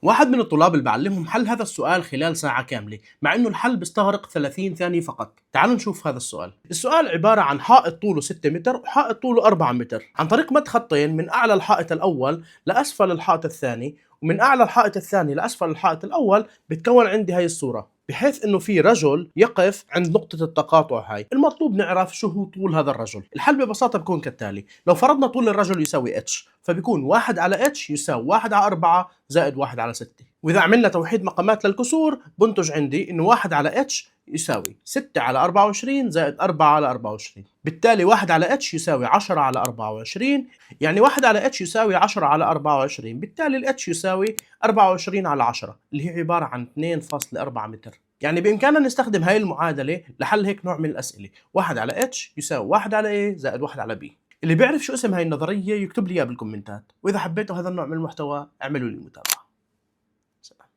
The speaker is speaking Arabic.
واحد من الطلاب اللي بعلمهم حل هذا السؤال خلال ساعة كاملة، مع انه الحل بيستغرق 30 ثانية فقط. تعالوا نشوف هذا السؤال. السؤال عبارة عن حائط طوله 6 متر وحائط طوله 4 متر. عن طريق مد خطين من اعلى الحائط الاول لاسفل الحائط الثاني، ومن اعلى الحائط الثاني لاسفل الحائط الاول، بتكون عندي هاي الصورة، بحيث انه في رجل يقف عند نقطة التقاطع هاي. المطلوب نعرف شو هو طول هذا الرجل. الحل ببساطة بكون كالتالي: لو فرضنا طول الرجل يساوي اتش، فبيكون 1 على اتش يساوي 1 على 4 زائد 1 على 6. واذا عملنا توحيد مقامات للكسور، بنتج عندي انه 1 على اتش يساوي 6 على 24 زائد 4 على 24. بالتالي 1 على اتش يساوي 10 على 24، يعني 1 على اتش يساوي 10 على 24. بالتالي الاتش يساوي 24 على 10، اللي هي عبارة عن 2.4 متر. يعني بإمكاننا نستخدم هاي المعادلة لحل هيك نوع من الأسئلة: 1 على اتش يساوي 1 على A زائد 1 على B. اللي بيعرف شو اسم هاي النظرية يكتب لي إياه بالكومنتات، وإذا حبيتوا هذا النوع من المحتوى اعملوا لي متابعة. سلام.